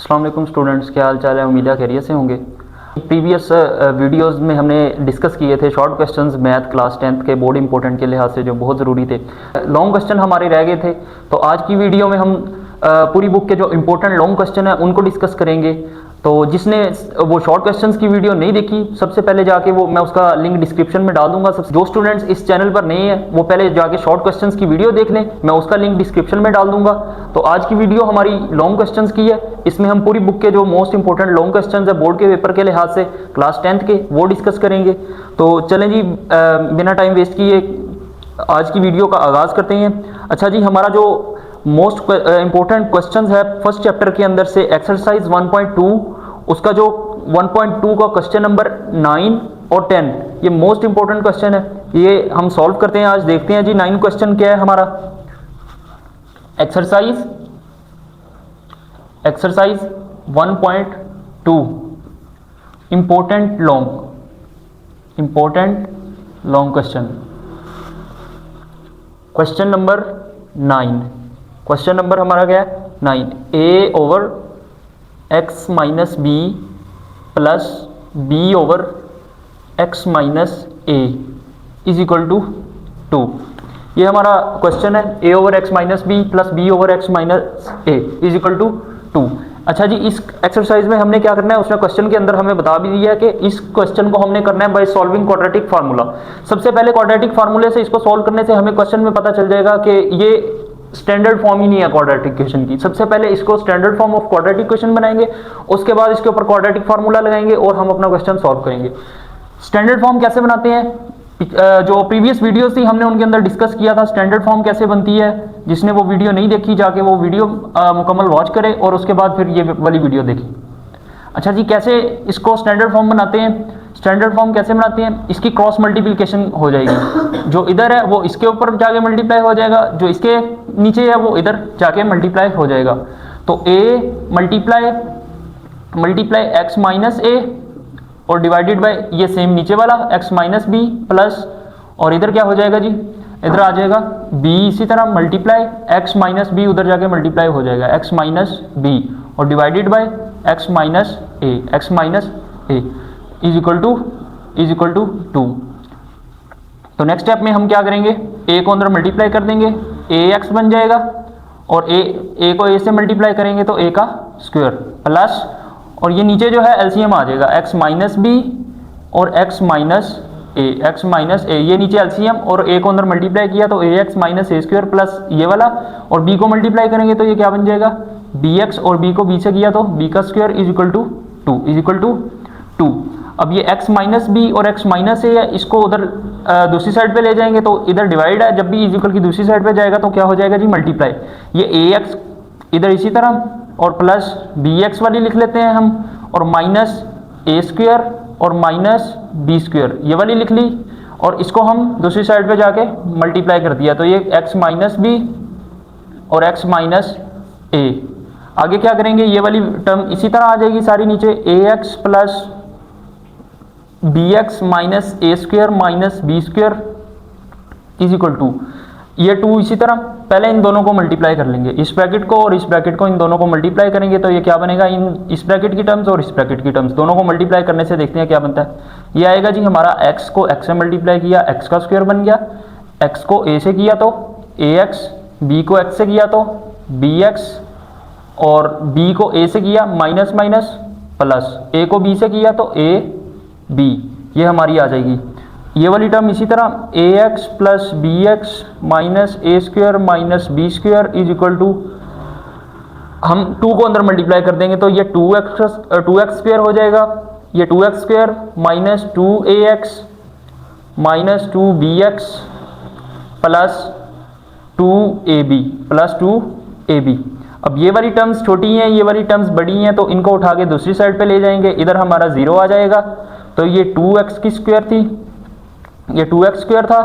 अस्सलाम वालेकुम स्टूडेंट्स, क्या हाल चाल है। उम्मीद है खैरियत से होंगे। प्रीवियस वीडियोस में हमने डिस्कस किए थे short questions math class 10th के बोर्ड इंपॉर्टेंट के लिहाज से जो बहुत ज़रूरी थे। लॉन्ग क्वेश्चन हमारे रह गए थे, तो आज की वीडियो में हम पूरी बुक के जो इंपॉर्टेंट लॉन्ग क्वेश्चन है उनको डिस्कस करेंगे। तो जिसने वो शॉर्ट क्वेश्चंस की वीडियो नहीं देखी, सबसे पहले जाके वो मैं उसका लिंक डिस्क्रिप्शन में डाल दूंगा। जो स्टूडेंट्स इस चैनल पर नए हैं वो पहले जाके शॉर्ट क्वेश्चंस की वीडियो देख लें, मैं उसका लिंक डिस्क्रिप्शन में डाल दूंगा। तो आज की वीडियो हमारी लॉन्ग क्वेश्चंस की है, इसमें हम पूरी बुक के जो मोस्ट इंपॉर्टेंट लॉन्ग क्वेश्चंस है बोर्ड के पेपर के लिहाज से क्लास 10th के, वो डिस्कस करेंगे। तो चलें जी, बिना टाइम वेस्ट किए आज की वीडियो का आगाज़ करते हैं। अच्छा जी, हमारा जो मोस्ट इंपॉर्टेंट क्वेश्चंस है फर्स्ट चैप्टर के अंदर से एक्सरसाइज 1.2, उसका जो 1.2 का क्वेश्चन नंबर 9 और 10, ये मोस्ट इंपॉर्टेंट क्वेश्चन है, ये हम सॉल्व करते हैं आज। देखते हैं जी 9 क्वेश्चन क्या है हमारा। Exercise 1.2 important long question. Question number 9, question number हमारा क्या है 9। a over x minus B plus b over x minus a is equal to 2। ये हमारा क्वेश्चन है, a over x minus B plus b over x minus a is equal to 2। अच्छा जी, इस exercise में हमने क्या करना है, उसने क्वेश्चन के अंदर हमें बता भी दिया है कि इस क्वेश्चन को हमने करना है बाय सॉल्विंग क्वाड्रेटिक फार्मूला। सबसे पहले क्वाड्रेटिक फार्मूले से इसको सॉल्व करने से हमें क्वेश्चन में पता चल जाएगा कि ये स्टैंडर्ड फॉर्म ही नहीं है क्वाड्रेटिक इक्वेशन की। सबसे पहले इसको standard form of quadratic equation बनाएंगे, उसके बाद इसके ऊपर क्वाड्रेटिक फार्मूला लगाएंगे और हम अपना क्वेश्चन सॉल्व करेंगे। स्टैंडर्ड फॉर्म कैसे बनाते हैं, जो प्रीवियस वीडियोस थी हमने उनके अंदर डिस्कस किया था स्टैंडर्ड फॉर्म कैसे बनती है। जिसने वो वीडियो नहीं देखी जाके वो वीडियो मुकम्मल वॉच करे और उसके बाद फिर ये वाली वीडियो देखें। अच्छा जी, कैसे इसको स्टैंडर्ड फॉर्म बनाते हैं। स्टैंडर्ड फॉर्म कैसे बनाते हैं, इसकी क्रॉस मल्टीप्लिकेशन हो जाएगी। जो इधर है वो इसके ऊपर जाके मल्टीप्लाई हो जाएगा, जो इसके नीचे है वो इधर जाके मल्टीप्लाई हो जाएगा। तो a multiply x minus a और डिवाइडेड बाय ये सेम नीचे वाला x माइनस बी प्लस, और इधर क्या हो जाएगा जी, इधर आ जाएगा b, इसी तरह मल्टीप्लाई x माइनस बी उधर जाके मल्टीप्लाई हो जाएगा x माइनस बी और divided by x minus a is equal to 2। तो नेक्स्ट स्टेप में हम क्या करेंगे, a को अंदर मल्टीप्लाई कर देंगे, ax बन जाएगा, और a को a से मल्टीप्लाई करेंगे तो a का स्क्वायर प्लस, और ये नीचे जो है एलसीएम आ जाएगा x माइनस बी और x माइनस a, ये नीचे एलसीएम, और a को अंदर मल्टीप्लाई किया तो ax minus a square plus ये वाला, और b को मल्टीप्लाई करेंगे तो ये क्या बन जाएगा bx, और b को b से किया तो b का स्क्वायर इज इक्वल टू 2। अब ये x माइनस बी और x माइनस a है, इसको उधर दूसरी साइड पे ले जाएंगे तो इधर डिवाइड है, जब भी इज इक्वल की दूसरी साइड पे जाएगा तो क्या हो जाएगा जी मल्टीप्लाई, ये ax इधर इसी तरह और प्लस bx वाली लिख लेते हैं हम, और माइनस a स्क्वायर और माइनस b स्क्वायर ये वाली लिख ली, और इसको हम दूसरी साइड पे जाके मल्टीप्लाई कर दिया तो ये x माइनस बी और x माइनस a। आगे क्या करेंगे, ये वाली टर्म इसी तरह आ जाएगी सारी नीचे, ax plus bx minus a square minus b square is equal to ये 2। इसी तरह पहले इन दोनों को मल्टीप्लाई कर लेंगे, इस ब्रैकेट को और इस ब्रैकेट को, इन दोनों को मल्टीप्लाई करेंगे तो ये क्या बनेगा, इस ब्रैकेट की टर्म्स और इस ब्रैकेट की टर्म्स दोनों को मल्टीप्लाई करने से देखते हैं क्या बनता है। ये आएगा जी हमारा x को x से मल्टीप्लाई किया x का स्क्वायर बन गया, x को a से किया तो ax, b को x से किया तो bx, और b को a से किया माइनस माइनस प्लस, a को b से किया तो a b, ये हमारी आ जाएगी। ये वाली टर्म इसी तरह ax plus bx minus a square minus b square is equal to, हम 2 को अंदर मल्टीप्लाई कर देंगे तो ये 2x स्क्वायर हो जाएगा, ये 2x square minus 2ax minus 2bx plus 2ab। अब ये वाली टर्म्स छोटी हैं, ये वाली टर्म्स बड़ी हैं, तो इनको उठा के दूसरी साइड पे ले जाएंगे, इधर हमारा 0 आ जाएगा, तो ये 2x की स्क्वायर थी, ये 2x स्क्वायर था,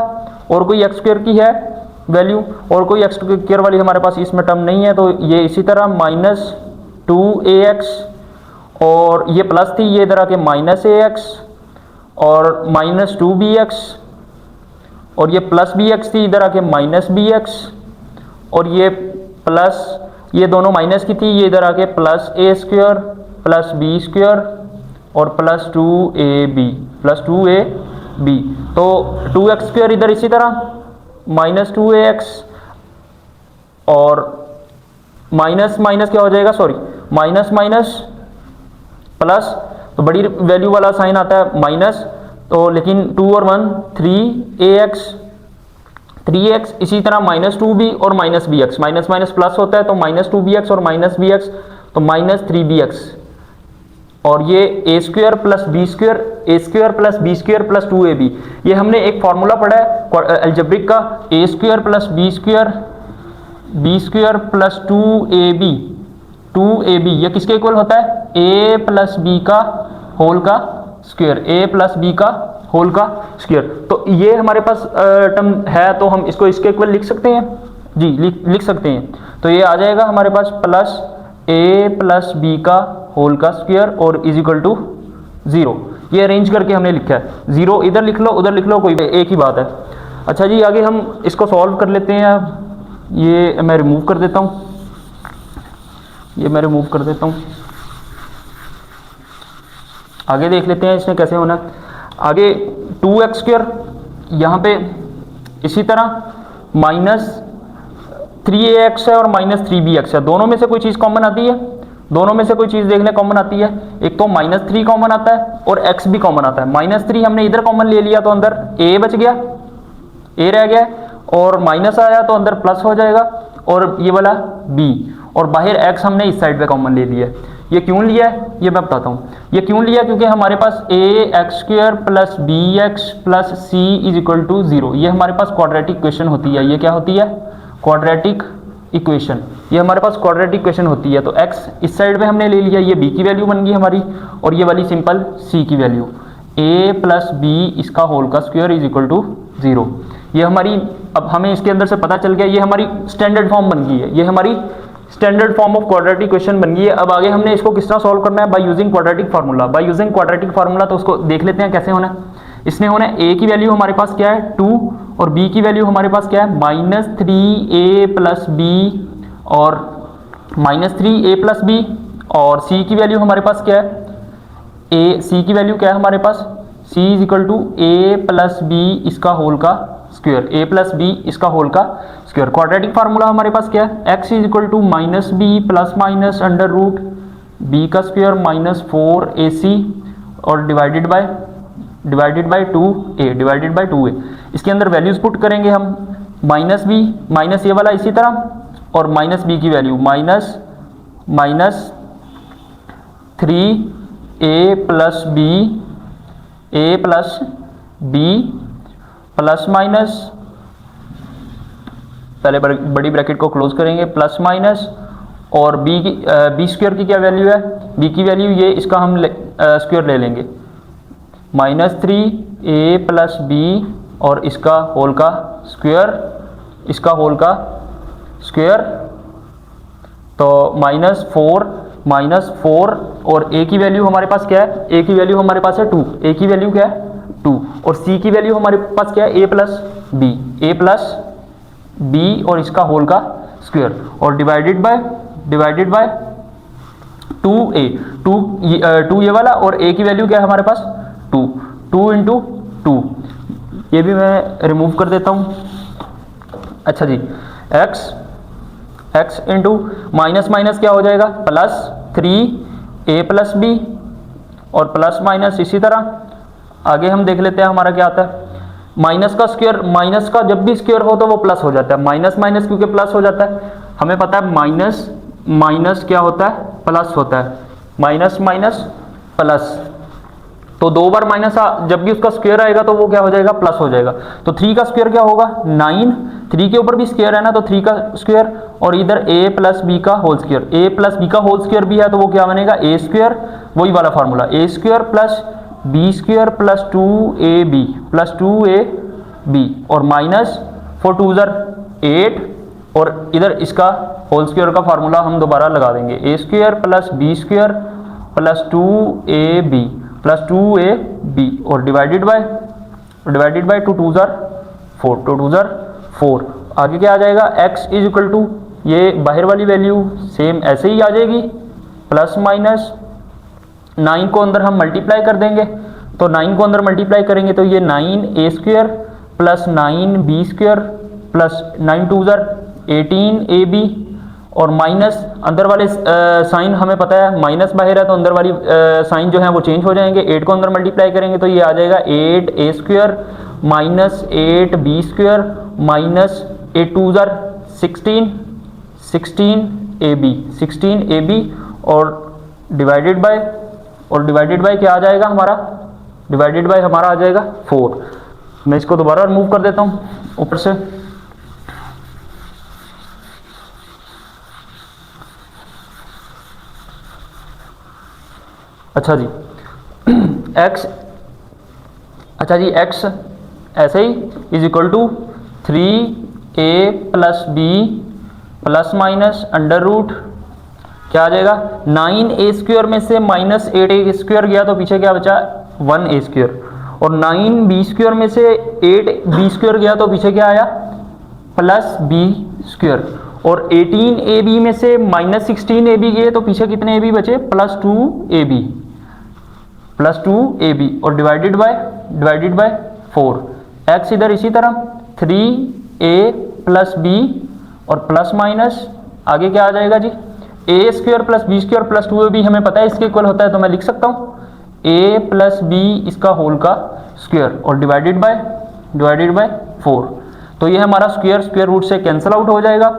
और कोई x स्क्वायर की है वैल्यू, और कोई x स्क्वायर वाली हमारे पास इसमें टर्म नहीं है, तो ये इसी तरह माइनस 2ax, और ये प्लस थी, ये इधर आके माइनस ax और माइनस 2bx, और ये प्लस bx थी, इधर आके माइनस bx, और ये प्लस ये दोनों माइनस की थी, ये इधर आके प्लस ए स्क्वायर प्लस बी स्क्वायर और प्लस 2ab प्लस 2ab। तो 2x स्क्वायर इधर इसी तरह माइनस 2ax और माइनस माइनस क्या हो जाएगा, सॉरी माइनस माइनस प्लस, तो बड़ी वैल्यू वाला साइन आता है माइनस, तो लेकिन 2 और 1 3x इसी तरह माइनस 2b और minus bx, minus minus plus होता है तो माइनस 2bx और माइनस bx तो माइनस 3bx, और ये a square plus B square plus B square plus 2ab। ये हमने एक फॉर्मूला पढ़ा है अलजेब्रिक का, a square plus B square plus 2ab ये किसके इक्वल होता है, a प्लस बी का होल का स्क्वायर, a प्लस बी का होल का स्क्वायर। तो ये हमारे पास टर्म है, तो हम इसको इसके इक्वल लिख सकते हैं जी, लिख सकते हैं। तो ये आ जाएगा हमारे पास प्लस a प्लस बी का होल का स्क्वायर और इज इक्वल टू 0। ये अरेंज करके हमने लिखा है, 0 इधर लिख लो उधर लिख लो, कोई एक ही बात है। अच्छा जी, आगे हम इसको सॉल्व कर लेते हैं। ये मैं रिमूव कर देता हूँ, आगे देख लेते हैं इसमें कैसे होना है। आगे 2x स्क्वायर यहाँ पे इसी तरह माइनस 3ax है और माइनस 3bx है, दोनों में से कोई चीज़ कॉमन आती है, दोनों में से कोई चीज़ देखने कॉमन आती है। एक तो माइनस 3 कॉमन आता है और x भी कॉमन आता है। माइनस 3 हमने इधर कॉमन ले लिया तो अंदर a बच गया, a रह गया, और माइनस आया तो अंदर प्लस हो जाएगा, और ये वाला b, और बाहर x हमने इस साइड पे कॉमन ले लिया है। ये क्यों लिया है ये मैं बताता हूँ। ये क्यों लिया, क्योंकि हमारे पास ax square plus bx plus c is equal to 0, ये हमारे पास क्वाड्रेटिक इक्वेशन होती है। ये क्या होती है, क्वाड्रेटिक इक्वेशन, ये हमारे पास क्वाड्रेटिक इक्वेशन होती है। तो x इस साइड पे हमने ले लिया, ये b की वैल्यू बन गई हमारी, और ये वाली सिंपल c की वैल्यू, a प्लस b इसका होल का स्क्वायर इज इक्वल टू 0। ये हमारी, अब हमें इसके अंदर से पता चल गया, ये हमारी स्टैंडर्ड फॉर्म बन गई है, ये हमारी standard form of quadratic equation बन गई है। अब आगे हमने इसको किस तरह सॉल्व करना है, by using quadratic formula. By using quadratic formula, तो उसको देख लेते हैं कैसे होना है। इसने होना है, a की वैल्यू हमारे पास क्या है 2, और b की वैल्यू हमारे पास क्या है माइनस 3a प्लस बी और माइनस 3a प्लस बी, और c की वैल्यू हमारे पास क्या है, c की वैल्यू क्या है हमारे पास, c is equal to a plus B इसका होल का स्क्वायर, a प्लस बी इसका होल का स्क्वायर। क्वाड्रेटिक फार्मूला हमारे पास क्या है, x is equal to minus B plus minus under root b का स्क्वायर माइनस 4ac और डिवाइडेड बाय 2a। इसके अंदर वैल्यूज पुट करेंगे हम, माइनस बी माइनस ये वाला इसी तरह, और माइनस बी की value minus 3a plus B plus minus, पहले बड़ी ब्रैकेट को क्लोज करेंगे, प्लस माइनस, और बी स्क्वायर की क्या वैल्यू है, b की वैल्यू ये इसका हम स्क्वायर ले लेंगे, माइनस 3a प्लस बी और इसका होल का स्क्वायर, तो माइनस 4 और a की वैल्यू हमारे पास क्या है, a की वैल्यू हमारे पास है 2, a की वैल्यू क्या है 2, और c की वैल्यू हमारे पास क्या है a प्लस b और इसका होल का स्क्वायर, और डिवाइडेड बाय 2 ये वाला, और a की वैल्यू क्या है हमारे पास 2 इंटू 2, ये भी मैं रिमूव कर देता हूँ। अच्छा जी, x इंटू माइनस माइनस क्या हो जाएगा, प्लस 3a प्लस बी और प्लस माइनस इसी तरह। आगे हम देख लेते हैं हमारा क्या आता है, माइनस का स्क्वायर, माइनस का जब भी स्क्वायर हो तो वो प्लस हो जाता है, माइनस माइनस क्योंकि प्लस हो जाता है, हमें पता है माइनस क्या होता है, प्लस होता है, माइनस माइनस प्लस, तो 2 बार माइनस जब भी उसका स्क्वायर आएगा तो वो क्या हो जाएगा, प्लस हो जाएगा। तो 3 का स्क्वायर क्या होगा 9, 3 के ऊपर भी स्क्वायर है ना, तो 3 का स्क्वायर, और इधर a प्लस बी का whole square, a plus B का होल स्क्वायर भी है तो वो क्या बनेगा a स्क्वायर, वही वाला formula, a square plus B square plus 2ab और माइनस 4 2 8, और इधर इसका होल स्क्वायर का फार्मूला हम दोबारा लगा देंगे, a square plus B square plus 2ab plus 2ab और डिवाइडेड बाय 2 2 4, 4 आगे क्या आ जाएगा, x इज इक्वल टू ये बाहर वाली वैल्यू सेम ऐसे ही आ जाएगी, प्लस माइनस 9 को अंदर हम मल्टीप्लाई कर देंगे, तो 9 को अंदर मल्टीप्लाई करेंगे तो ये 9a square plus 9b square plus 9 2 18ab और माइनस अंदर वाले साइन हमें पता है माइनस बाहर है तो अंदर वाली साइन जो है वो चेंज हो जाएंगे। 8 को अंदर मल्टीप्लाई करेंगे तो ये आ जाएगा 8a square minus 8b square minus 8 2 16ab और डिवाइडेड बाय क्या आ जाएगा हमारा, डिवाइडेड बाय हमारा आ जाएगा 4। मैं इसको दोबारा रिमूव कर देता हूँ ऊपर से। अच्छा जी x ऐसे ही is equal to 3a plus B plus minus under root क्या आ जाएगा 9a स्क्वायर में से माइनस 8a स्क्वायर गया तो पीछे क्या बचा 1a स्क्वायर और 9b स्क्वायर में से 8b स्क्वायर गया तो पीछे क्या आया प्लस b स्क्वायर और 18ab में से माइनस 16ab गए तो पीछे कितने ab बचे प्लस 2ab और डिवाइडेड बाय 4। x इधर इसी तरह 3a प्लस b और प्लस माइनस आगे क्या आ जाएगा जी a square plus b square plus 2ab हमें पता है इसके इक्वल होता है तो मैं लिख सकता हूँ a प्लस b इसका होल का स्क्वायर और डिवाइडेड बाय 4। तो ये हमारा स्क्वायर रूट से कैंसिल आउट हो जाएगा।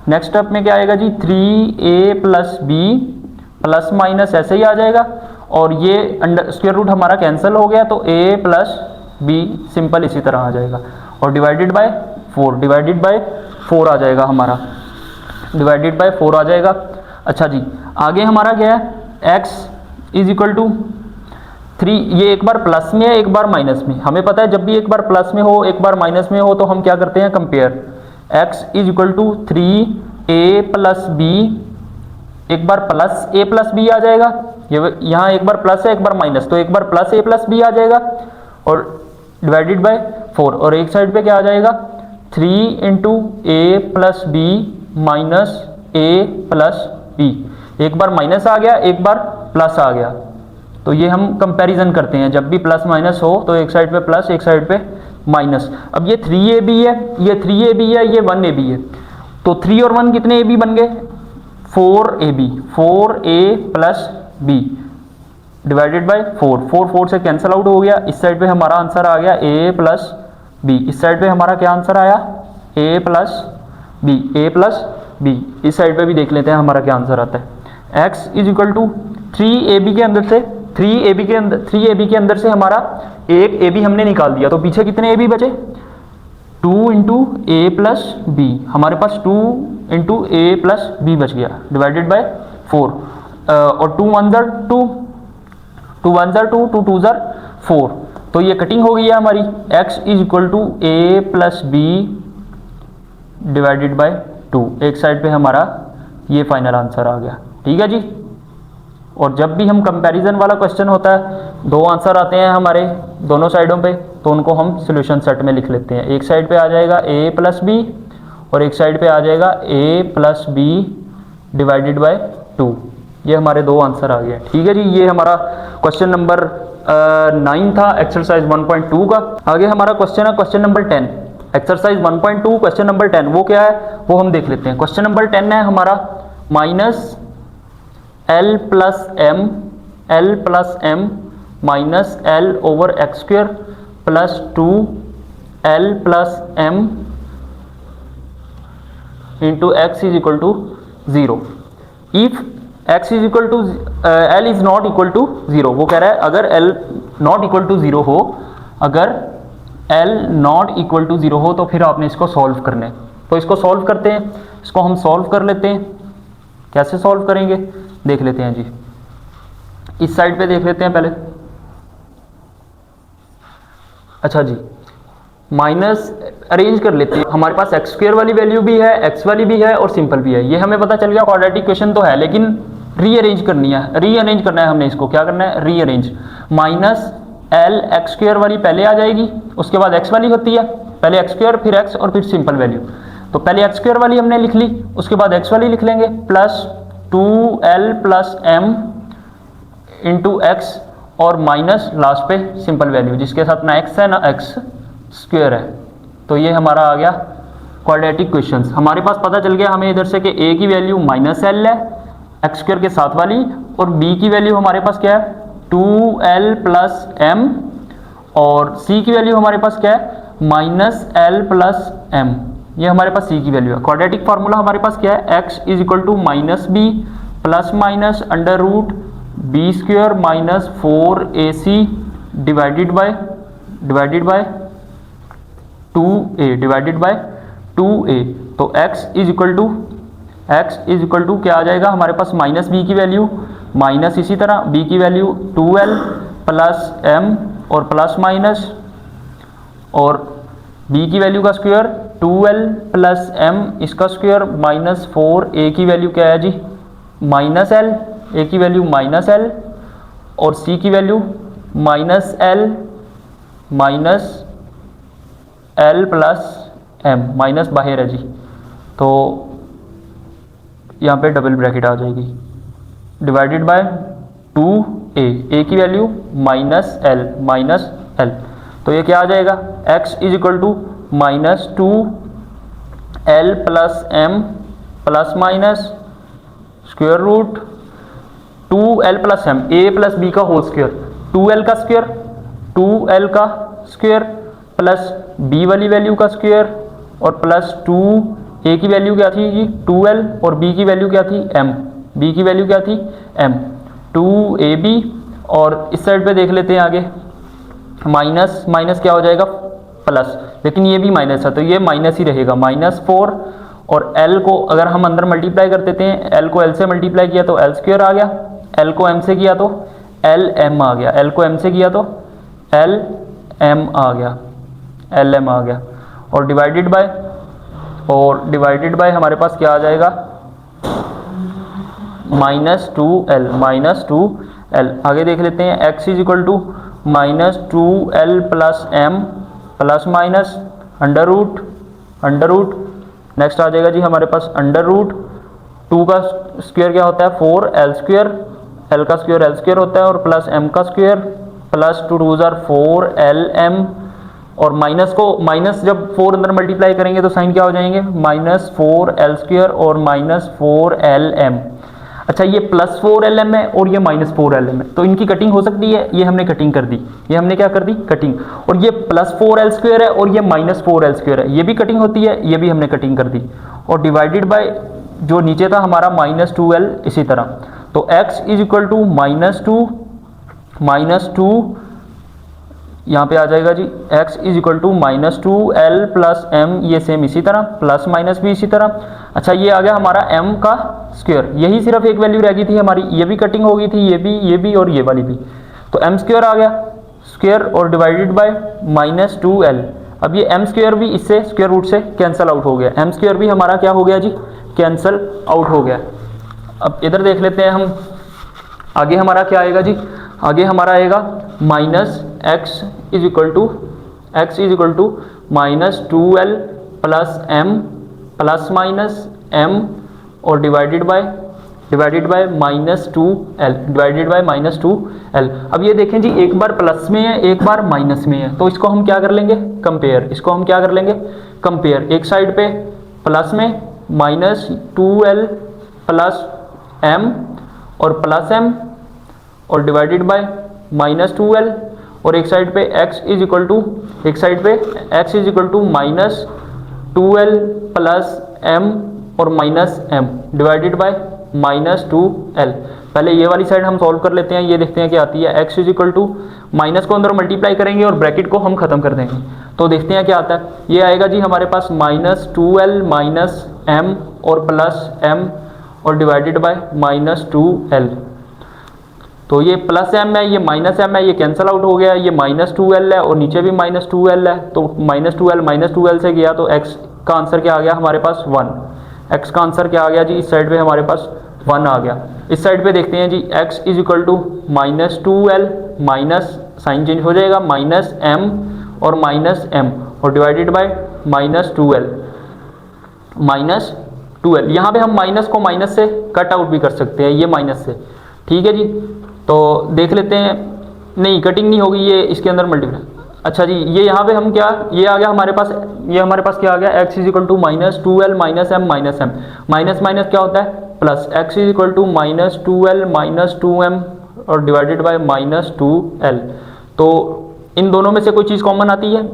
नेक्स्ट स्टेप में क्या आएगा जी 3a plus b plus minus ऐसे ही आ जाएगा और ये अंडर स्क्वायर रूट हमारा कैंसिल हो गया तो a प्लस b सिंपल इसी तरह आ जाएगा और डिवाइडेड बाय 4 आ जाएगा हमारा, डिवाइडेड बाय 4 आ जाएगा। अच्छा जी आगे हमारा क्या है x इज इक्वल टू 3, ये एक बार प्लस में है एक बार माइनस में, हमें पता है जब भी एक बार प्लस में हो एक बार माइनस में हो तो हम क्या करते हैं compare. x is equal to 3a plus b, एक बार प्लस a प्लस b आ जाएगा, ये यहाँ एक बार प्लस है एक बार माइनस तो एक बार प्लस a प्लस b आ जाएगा और डिवाइडेड बाय 4 और एक साइड पे क्या आ जाएगा 3 into a plus B minus a plus b, एक बार माइनस आ गया एक बार प्लस आ गया तो ये हम कंपैरिजन करते हैं जब भी प्लस माइनस हो तो एक साइड पे प्लस एक साइड पे माइनस। अब ये 3ab है ये 3ab है ये 1ab है तो 3 और 1 कितने ab बन गए 4a plus b divided by 4 से कैंसिल आउट हो गया। इस साइड पे हमारा आंसर आ गया a प्लस b, इस साइड पे हमारा क्या आंसर आया a प्लस b। इस साइड पे भी देख लेते हैं हमारा क्या आंसर आता है। x is equal to 3ab के अंदर से 3ab के अंदर से हमारा एक ab हमने निकाल दिया तो पीछे कितने ab बचे 2 इंटू a प्लस बी, हमारे पास 2 इंटू a प्लस बी बच गया डिवाइडेड बाय 4 और 2 1 2 2 2 4 तो ये कटिंग हो गई है हमारी। x is equal to a plus B divided by 2, एक साइड पे हमारा ये फाइनल आंसर आ गया। ठीक है जी। और जब भी हम कंपैरिजन वाला क्वेश्चन होता है दो आंसर आते हैं हमारे दोनों साइडों पे तो उनको हम सॉल्यूशन सेट में लिख लेते हैं। एक साइड पे आ जाएगा a प्लस बी और एक साइड पे आ जाएगा a plus B divided by 2, ये हमारे दो आंसर आ गए। ठीक है जी, ये हमारा क्वेश्चन नंबर 9 था एक्सरसाइज 1.2 का। आगे हमारा क्वेश्चन है question number 10, exercise 1.2 question number 10। वो क्या है वो हम देख लेते हैं। क्वेश्चन नंबर 10 है हमारा minus L plus M minus L over X square plus 2 L plus M into X is equal to 0 if x is equal to L is not equal to 0। वो कह रहा है अगर l नॉट इक्वल टू 0 हो, अगर l not equal to 0 हो तो फिर आपने इसको सॉल्व करना है। तो इसको सॉल्व करते हैं, इसको हम सॉल्व कर लेते हैं। कैसे सॉल्व करेंगे देख लेते हैं जी। इस साइड पे देख लेते हैं पहले। अच्छा जी, माइनस अरेंज कर लेते हैं। हमारे पास एक्स स्क्वायर वाली वैल्यू भी है, एक्स वाली भी है और सिंपल भी है। ये हमें पता चल गया क्वाड्रेटिक इक्वेशन तो है, लेकिन रीअरेंज करनी है, रीअरेंज करना है हमने इसको। क्या करना है rearrange. Minus L x square वाली पहले आ जाएगी, उसके बाद एक्स वाली होती है, पहले एक्स स्क्वायर फिर एक्स और फिर सिंपल वैल्यू। तो पहले एक्स स्क्वायर वाली हमने लिख ली, उसके बाद एक्स वाली लिख लेंगे, plus 2l plus m into x और माइनस लास्ट पे सिंपल वैल्यू जिसके साथ ना x है ना x स्क्वायर है। तो ये हमारा आ गया क्वाड्रेटिक क्वेश्चंस। हमारे पास पता चल गया हमें इधर से कि a की वैल्यू माइनस एल है एक्स स्क्वायर के साथ वाली, और b की वैल्यू हमारे पास क्या है 2l प्लस m, और c की वैल्यू हमारे पास क्या है माइनस एल प्लस m। ये हमारे पास c की वैल्यू है। क्वाड्रेटिक फार्मूला हमारे पास क्या है x is equal to minus B plus minus under root B square minus 4ac divided by 2a। तो x इज इक्वल टू क्या आ जाएगा हमारे पास माइनस b की वैल्यू माइनस, इसी तरह b की वैल्यू 2l प्लस m और प्लस माइनस, और b की वैल्यू का स्क्वायर 2l प्लस m इसका स्क्वायर माइनस 4a की वैल्यू क्या है जी माइनस l, a की वैल्यू माइनस l और c की value minus l plus m, minus बाहर है जी तो यहाँ पे डबल ब्रैकेट आ जाएगी डिवाइडेड बाय 2a की वैल्यू माइनस l। तो ये क्या आ जाएगा x is equal to minus 2l plus m plus minus square root 2l plus m a plus b का होल स्क्वायर 2l का स्क्वायर प्लस b वाली वैल्यू का स्क्वायर और प्लस 2a की वैल्यू क्या थी जी 2l और b की वैल्यू क्या थी m 2ab, और इस साइड पे देख लेते हैं आगे माइनस माइनस क्या हो जाएगा प्लस, लेकिन ये भी माइनस है तो ये माइनस ही रहेगा माइनस 4, और l को अगर हम अंदर मल्टीप्लाई कर देते हैं l को l से मल्टीप्लाई किया तो l स्क्वायर आ गया, l को m से किया तो lm आ गया, l को m से किया तो lm आ गया, और डिवाइडेड बाय हमारे पास क्या आ जाएगा माइनस 2l। आगे देख लेते हैं x is equal to minus 2l plus m plus minus under root next आ जाएगा जी हमारे पास अंडर रूट 2 का स्क्वायर क्या होता है 4l स्क्वायर, l का स्क्वायर l स्क्वायर होता है, और प्लस m का स्क्वायर प्लस 2 2 4lm, और माइनस जब 4 अंदर मल्टीप्लाई करेंगे तो साइन क्या हो जाएंगे माइनस 4l स्क्वायर और माइनस 4lm। अच्छा ये प्लस 4lm है और ये माइनस 4lm है, तो इनकी कटिंग हो सकती है, ये हमने कटिंग कर दी, ये हमने क्या कर दी कटिंग, और ये प्लस 4l स्क्वायर है और ये माइनस 4l स्क्वायर है, ये भी कटिंग होती है, ये भी हमने कटिंग कर दी, और डिवाइडेड बाय जो नीचे था हमारा माइनस 2l इसी तरह। तो x is equal to minus 2 यहाँ पे आ जाएगा जी x is equal to minus 2l plus m, ये सेम इसी तरह प्लस माइनस भी इसी तरह। अच्छा ये आ गया हमारा m का स्क्वायर, यही सिर्फ एक वैल्यू रह गई थी हमारी, ये भी कटिंग हो गई थी, ये भी और ये वाली भी, तो m स्क्वायर आ गया स्क्वायर और डिवाइडेड बाय माइनस 2l। अब ये m स्क्वायर भी इससे स्क्वायर रूट से कैंसिल आउट हो गया, m स्क्वायर भी हमारा क्या हो गया जी कैंसिल आउट हो गया। अब इधर देख लेते हैं हम आगे हमारा क्या आएगा जी, आगे हमारा आएगा minus x is equal to minus 2l plus m plus minus m और डिवाइडेड बाय माइनस 2l। अब ये देखें जी एक बार प्लस में है एक बार माइनस में है, तो इसको हम क्या कर लेंगे कंपेयर, एक साइड पे प्लस में माइनस 2l प्लस m और प्लस m और डिवाइडेड बाय माइनस 2l, और एक साइड पे x is equal to minus 2l plus m और minus m divided by minus 2l। पहले ये वाली साइड हम सॉल्व कर लेते हैं, ये देखते हैं क्या आती है। x is equal to minus को अंदर मल्टीप्लाई करेंगे और ब्रैकेट को हम खत्म कर देंगे, तो देखते हैं क्या आता है। ये आएगा जी हमारे पास माइनस 2l माइनस m और प्लस m और डिवाइडेड बाय माइनस 2l। तो ये प्लस m है ये माइनस m है, ये कैंसिल आउट हो गया, ये माइनस 2l है और नीचे भी माइनस 2l है, तो माइनस 2l से गया तो x का आंसर क्या आ गया हमारे पास 1। x का आंसर क्या आ गया जी, इस साइड पे हमारे पास 1 आ गया। इस साइड पे देखते हैं जी x is equal to minus 2l minus sign change हो जाएगा माइनस m और माइनस m और divided by minus 2l। Minus 2l। यहाँ पे हम माइनस को माइनस से कट आउट भी कर सकते हैं, ये माइनस से, ठीक है जी। तो देख लेते हैं, नहीं कटिंग नहीं होगी, ये इसके अंदर मल्टीप्लाई। अच्छा जी, ये यहाँ पे हम क्या, ये आ गया हमारे पास, ये हमारे पास क्या आ गया, x is equal to minus 2l minus m minus m, minus minus क्या होता है plus, x is equal to minus 2l minus 2m और डिवाइडेड बाय माइनस 2l। तो इन दोनों में से कोई चीज़ कॉमन आती है,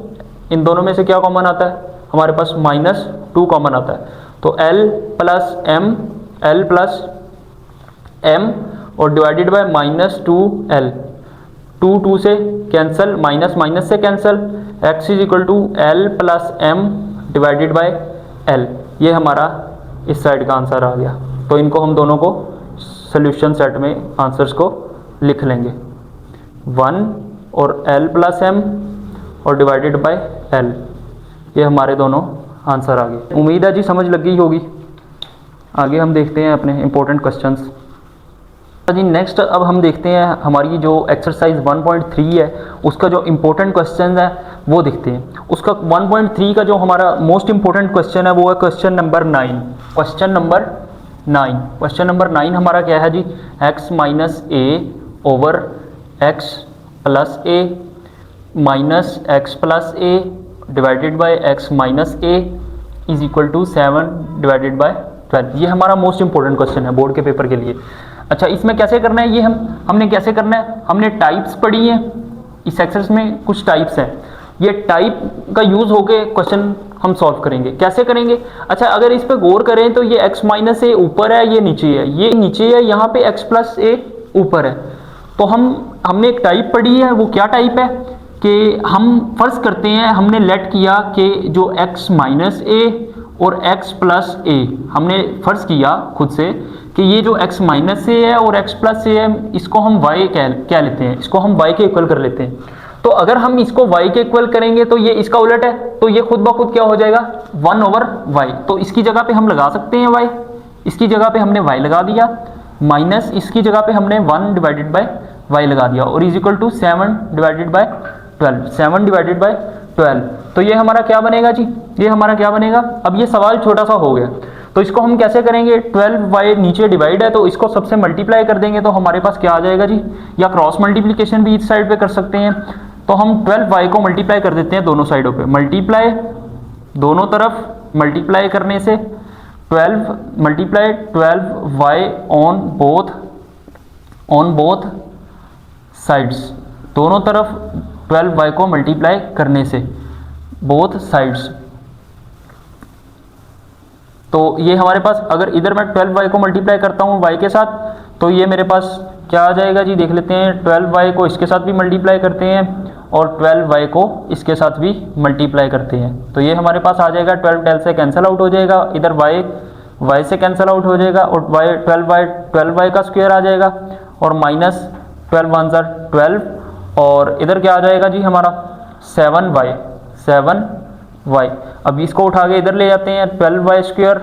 इन दोनों में से क्या कॉमन आता है, हमारे पास माइनस 2 कॉमन आता है। तो l प्लस m और डिवाइडेड बाय माइनस 2l, 2 से कैंसिल, माइनस माइनस से cancel, x is equal to l plus m divided by l। ये हमारा इस साइड का आंसर आ गया। तो इनको हम दोनों को सोल्यूशन सेट में आंसर्स को लिख लेंगे, 1 और l प्लस m और डिवाइडेड बाय l। ये हमारे दोनों आंसर आ गए। उम्मीद है जी समझ लग गई होगी। आगे हम देखते हैं अपने इंपॉर्टेंट क्वेश्चंस जी। नेक्स्ट अब हम देखते हैं हमारी जो एक्सरसाइज 1.3 है उसका जो इम्पोर्टेंट क्वेश्चन है वो देखते हैं। उसका 1.3 का जो हमारा मोस्ट इम्पोर्टेंट क्वेश्चन है वो है क्वेश्चन नंबर 9। क्वेश्चन नंबर 9 हमारा क्या है जी, x minus A over x plus A minus x plus A divided by x minus A is equal to 7 divided by 12। ये हमारा मोस्ट इंपॉर्टेंट क्वेश्चन है बोर्ड के पेपर के लिए। अच्छा, इसमें कैसे करना है, ये हमने कैसे करना है, हमने टाइप्स पढ़ी है, इस एक्सरसाइज में कुछ टाइप्स हैं, ये टाइप का यूज होके क्वेश्चन हम सॉल्व करेंगे। कैसे करेंगे, अच्छा अगर इस पे गौर करें तो ये x माइनस ए ऊपर है, ये नीचे है, ये नीचे है, यहाँ पे x प्लस ए ऊपर है। तो हमने एक टाइप पढ़ी है, वो क्या टाइप है कि हम फर्ज करते हैं, हमने लेट किया कि जो x माइनस ए और x प्लस ए, हमने फर्ज किया खुद से कि ये जो x माइनस ए है और x प्लस ए है, इसको हम y कह लेते हैं, इसको हम y के इक्वल कर लेते हैं। तो अगर हम इसको y के इक्वल करेंगे तो ये इसका उलट है, तो ये खुद ब खुद क्या हो जाएगा 1 ओवर y। तो इसकी जगह पे हम लगा सकते हैं y, इसकी जगह पे हमने y लगा दिया, माइनस इसकी जगह पे हमने 1 डिवाइडेड बाय y लगा दिया और is equal to 7 divided by 12, 7 divided by 12। तो ये हमारा क्या बनेगा जी, ये हमारा क्या बनेगा। अब ये सवाल छोटा सा हो गया, तो इसको हम कैसे करेंगे, 12y नीचे डिवाइड है तो इसको सबसे मल्टीप्लाई कर देंगे तो हमारे पास क्या आ जाएगा जी, या क्रॉस मल्टीप्लिकेशन भी इस साइड पे कर सकते हैं। तो हम 12y को मल्टीप्लाई कर देते हैं दोनों साइडों पे, मल्टीप्लाई दोनों तरफ, मल्टीप्लाई करने से 12y ऑन बोथ साइड्स, दोनों तरफ 12y को मल्टीप्लाई करने से बोथ साइड्स। तो ये हमारे पास, अगर इधर मैं 12y को मल्टीप्लाई करता हूँ y के साथ तो ये मेरे पास क्या आ जाएगा जी, देख लेते हैं। 12y को इसके साथ भी मल्टीप्लाई करते हैं और 12y को इसके साथ भी मल्टीप्लाई करते हैं, तो ये हमारे पास आ जाएगा 12 से कैंसिल आउट हो जाएगा, इधर y से कैंसिल आउट हो जाएगा और 12y का स्क्वायर आ जाएगा और माइनस 12 1 12 और इधर क्या आ जाएगा जी हमारा 7y। अब इसको उठा के इधर ले जाते हैं, 12y स्क्वायर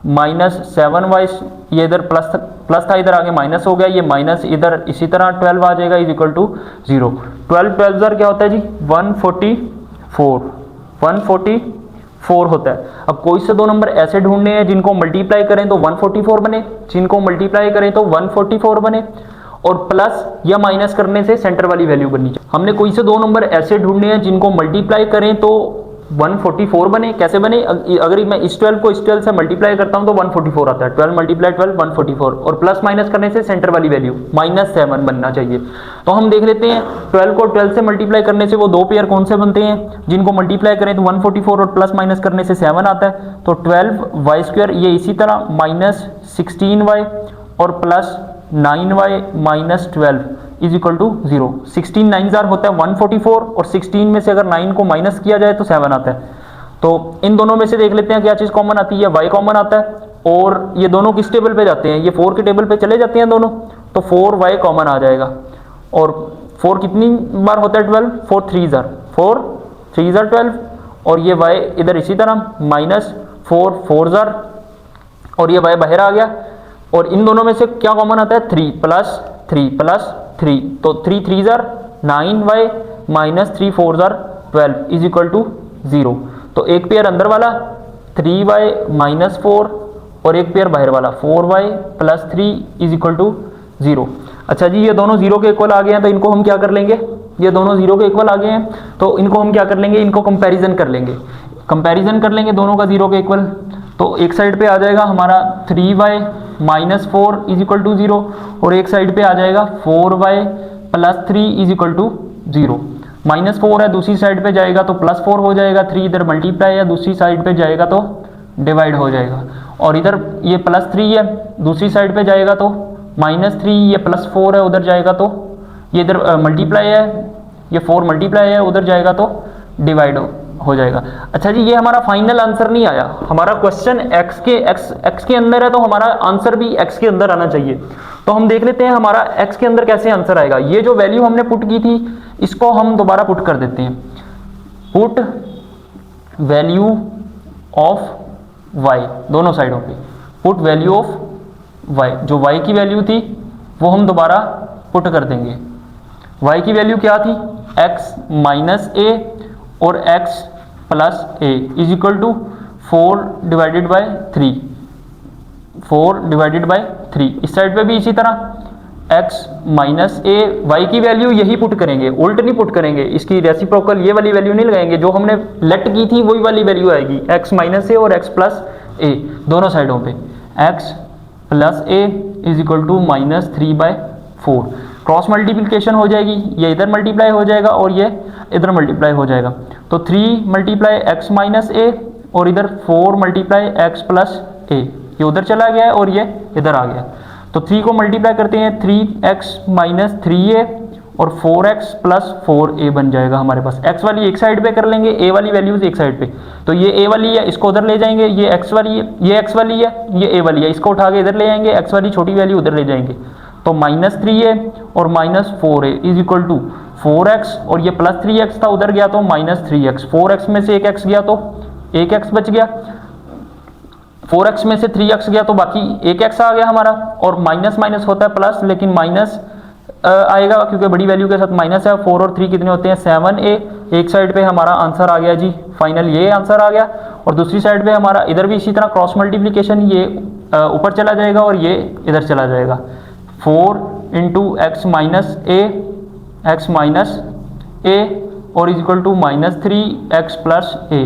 माइनस 7y, ये इधर प्लस था इधर आगे माइनस हो गया, ये माइनस इधर इसी तरह 12 आ जाएगा इज इक्वल टू 0। 12 क्या होता है जी 144 होता है। अब कोई से दो नंबर ऐसे ढूंढने हैं जिनको मल्टीप्लाई करें तो 144 बने, जिनको मल्टीप्लाई करें तो 144 बने और प्लस या माइनस करने से सेंटर वाली वैल्यू बननी चाहिए। हमने कोई से दो नंबर ऐसे ढूंढने हैं जिनको मल्टीप्लाई करें तो 144 बने। कैसे बने, अगर मैं इस 12 को इस 12 से मल्टीप्लाई करता हूं तो 144 आता है, 12 मल्टीप्लाई 12 144 और प्लस माइनस करने से सेंटर वाली वैल्यू -7 बनना चाहिए। तो हम देख लेते हैं 12 को 12 से मल्टीप्लाई करने से वो दो पेयर कौन से बनते हैं, जिनको मल्टीप्लाई करें तो 144 और प्लस माइनस करने से 7 आता है। तो 12y स्क्वायर ये इसी तरह -16y और plus 9y minus 12 is equal to 0। 16 9 होता है 144 और 16 में से अगर 9 को माइनस किया जाए तो 7 आता है। तो इन दोनों में से देख लेते हैं क्या चीज़ कॉमन आती है, y कॉमन आता है और ये दोनों किस टेबल पे जाते हैं, ये 4 के टेबल पे चले जाते हैं दोनों, तो 4y कॉमन आ जाएगा। और 4 कितनी बार होता है 12, 4 3 12 और ये y इधर इसी तरह -4 4 और ये y बाहर आ गया और इन दोनों में से क्या कॉमन आता है 3 प्लस 3 तो 3 3 9y minus 3 4 12 is equal to 0। तो एक पेयर अंदर वाला 3y माइनस 4 और एक पेयर बाहर वाला 4y plus 3 is equal to 0। अच्छा जी, ये दोनों जीरो के इक्वल आ गए हैं, तो इनको हम क्या कर लेंगे, ये दोनों जीरो के इक्वल आ गए हैं तो इनको हम क्या कर लेंगे, इनको कंपैरिजन कर लेंगे, कंपैरिजन कर लेंगे दोनों का जीरो के इक्वल। तो एक साइड पे आ जाएगा हमारा 3y minus 4 is equal to 0 और एक साइड पे आ जाएगा 4y plus 3 is equal to 0। Minus 4 है, दूसरी साइड पे जाएगा तो प्लस 4 हो जाएगा, 3 इधर मल्टीप्लाई है, दूसरी साइड पे जाएगा तो डिवाइड हो जाएगा, और इधर ये प्लस 3 है, दूसरी साइड पे जाएगा तो माइनस 3, ये प्लस 4 है, उधर जाएगा तो ये इधर मल्टीप्लाई है, ये 4 मल्टीप्लाई है, उधर जाएगा तो डिवाइड हो जाएगा। अच्छा जी, ये हमारा फाइनल आंसर नहीं आया, हमारा क्वेश्चन x के अंदर है तो हमारा आंसर भी x के अंदर आना चाहिए। तो हम देख लेते हैं हमारा x के अंदर कैसे आंसर आएगा। ये जो वैल्यू हमने पुट की थी इसको हम दोबारा पुट कर देते हैं, पुट वैल्यू ऑफ y दोनों साइडों पे, पुट वैल्यू ऑफ y, जो y की वैल्यू थी वो हम दोबारा पुट कर देंगे। y की वैल्यू क्या थी, x माइनस a और x plus a is equal to 4 divided by 3, 4 divided by 3। इस साइड पे भी इसी तरह x माइनस a, y की वैल्यू यही पुट करेंगे, उल्ट नहीं पुट करेंगे, इसकी रेसिप्रोकल ये वाली वैल्यू नहीं लगाएंगे, जो हमने लेट की थी वही वाली वैल्यू आएगी, x माइनस a और x प्लस a दोनों साइडों पे, x plus a is equal to minus 3/4। Cross multiplication हो जाएगी, ये इधर मल्टीप्लाई हो जाएगा और ये इधर मल्टीप्लाई हो जाएगा, तो 3 मल्टीप्लाई x माइनस a और इधर 4 मल्टीप्लाई x प्लस a, ये उधर चला गया है और ये इधर आ गया। तो 3 को मल्टीप्लाई करते हैं, 3x माइनस 3a और 4x प्लस 4a बन जाएगा हमारे पास। x वाली एक साइड पे कर लेंगे, a वाली वैल्यूज एक साइड पे, तो ये a वाली है, इसको उधर ले जाएंगे, ये x वाली है, ये x वाली है, ये a वाली है, इसको उठा के इधर ले जाएंगे, x वाली छोटी वैल्यू उधर ले जाएंगे, तो माइनस 3a और minus 4a is equal to 4x और ये प्लस 3x था, उधर गया तो माइनस 3x, 4x में से एक x गया तो एक x बच गया, 4x में से 3x गया तो बाकी एक x आ गया हमारा, और माइनस माइनस होता है प्लस, लेकिन माइनस आएगा क्योंकि बड़ी वैल्यू के साथ माइनस है। 4 और 3 कितने होते हैं, 7a। एक साइड पे हमारा आंसर आ गया जी, फाइनल ये आंसर आ गया, और दूसरी साइड पे हमारा इधर भी इसी तरह क्रॉस मल्टीप्लिकेशन, ये ऊपर चला जाएगा और ये इधर चला जाएगा, 4 into x minus a, x minus a और is equal to minus 3x plus a,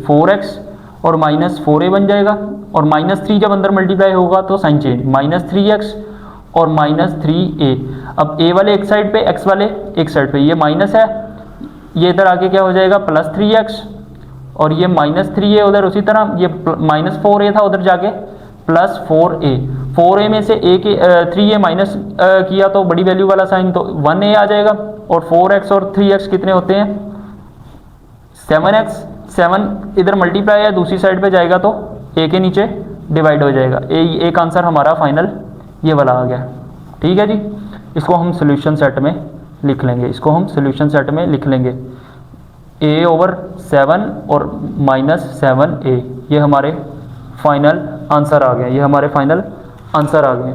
4x और माइनस 4a बन जाएगा, और माइनस 3 जब अंदर मल्टीप्लाई होगा तो साइन चेंज, माइनस 3x और माइनस 3a। अब a वाले एक साइड पे, x वाले एक साइड पे, ये माइनस है, ये इधर आके क्या हो जाएगा प्लस 3x और ये माइनस 3a उधर उसी तरह, ये माइनस 4a था उधर जाके प्लस 4a, 4a में से 3a माइनस किया तो बड़ी वैल्यू वाला साइन, तो 1a आ जाएगा, और 4x और 3x कितने होते हैं 7x, 7 इधर मल्टीप्लाई है, दूसरी साइड पे जाएगा तो a के नीचे डिवाइड हो जाएगा। एक आंसर हमारा फाइनल ये वाला आ गया, ठीक है जी। इसको हम सोल्यूशन सेट में लिख लेंगे, इसको हम सोल्यूशन सेट में लिख लेंगे, a ओवर 7 और माइनस 7a, ये हमारे फाइनल आंसर आ गए, ये हमारे फाइनल आंसर आ गए।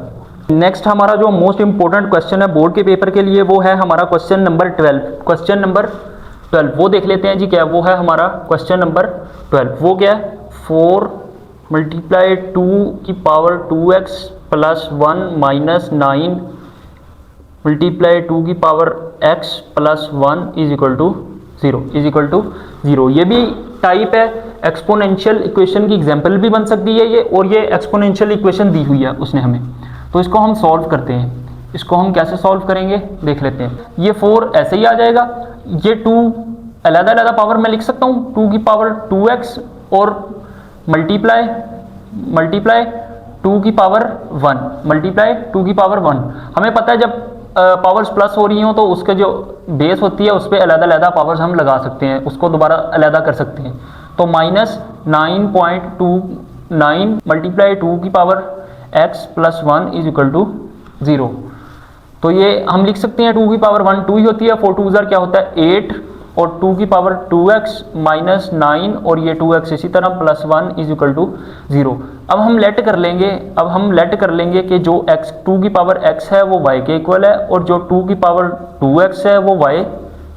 नेक्स्ट हमारा जो मोस्ट इंपॉर्टेंट क्वेश्चन है बोर्ड के पेपर के लिए वो है हमारा क्वेश्चन नंबर 12। क्वेश्चन नंबर 12 वो देख लेते हैं जी, क्या वो है हमारा क्वेश्चन नंबर 12। वो क्या है, 4 मल्टीप्लाई 2 की power 2x plus 1 minus 9 multiply 2 की power x plus 1 is equal to 0, is equal to 0। ये भी टाइप है एक्सपोनेंशियल इक्वेशन की एग्जांपल भी बन सकती है ये, और ये एक्सपोनेंशियल इक्वेशन दी हुई है उसने हमें, तो इसको हम सॉल्व करते हैं। इसको हम कैसे सॉल्व करेंगे देख लेते हैं। ये 4 ऐसे ही आ जाएगा, ये 2 अलग अलग पावर में लिख सकता हूँ, 2 की पावर 2x और मल्टीप्लाई 2 की पावर 1, मल्टीप्लाई 2 की पावर 1। हमें पता है जब पावर्स प्लस हो रही हो तो उसके जो बेस होती है उस पर अलग अलग पावर्स हम लगा सकते हैं, उसको दोबारा अलग कर सकते हैं। तो माइनस 9.29 मल्टीप्लाई 2 की power x plus 1 is equal to 0। तो ये हम लिख सकते हैं 2 की पावर 1 2 ही होती है, 4 2 क्या होता है 8, और 2 की पावर 2x माइनस 9 और ये 2x इसी तरह प्लस 1 इज इक्वल टू 0। अब हम लेट कर लेंगे, कि जो x 2 की पावर x है वो y के इक्वल है, और जो 2 की पावर 2x है वो y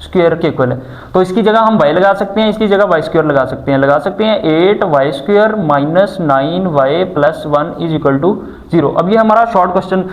स्क्वायर के इक्वल है। तो इसकी जगह हम y लगा सकते हैं, इसकी जगह वाई स्क्वायर लगा सकते हैं 8y square minus 9y plus 1 is equal to 0। अब ये हमारा शॉर्ट क्वेश्चन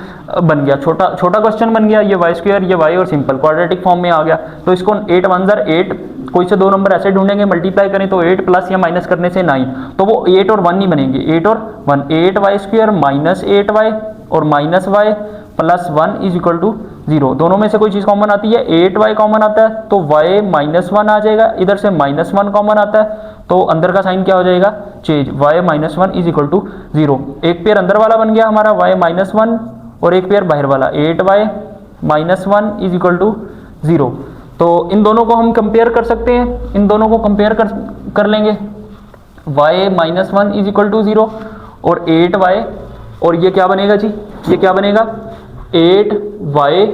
बन गया, छोटा क्वेश्चन बन गया। ये वाई स्क्वायर, ये y और सिंपल क्वाड्रेटिक फॉर्म में आ गया। तो इसको 8 1 ज़र 8, कोई से दो नंबर ऐसे ढूंढेंगे, मल्टीप्लाई करें तो 8 प्लस या माइनस करने से 9, तो वो 8 और 1 नहीं बनेंगे, 8 और 1, 8y स्क्वायर माइनस 8y और minus y plus 1 is equal to 0। दोनों में से कोई चीज़ कॉमन आती है, 8y कॉमन आता है तो y माइनस 1 आ जाएगा, इधर से माइनस 1 कॉमन आता है तो अंदर का साइन क्या हो जाएगा, change, y minus 1 is equal to 0। एक पेयर अंदर वाला बन गया हमारा y माइनस 1 और एक पेयर बाहर वाला 8y minus 1 is equal to 0। तो इन दोनों को हम कंपेयर कर सकते हैं, इन दोनों को कंपेयर कर लेंगे, y minus 1 is equal to 0 और 8y, और ये क्या बनेगा जी, ये क्या बनेगा 8y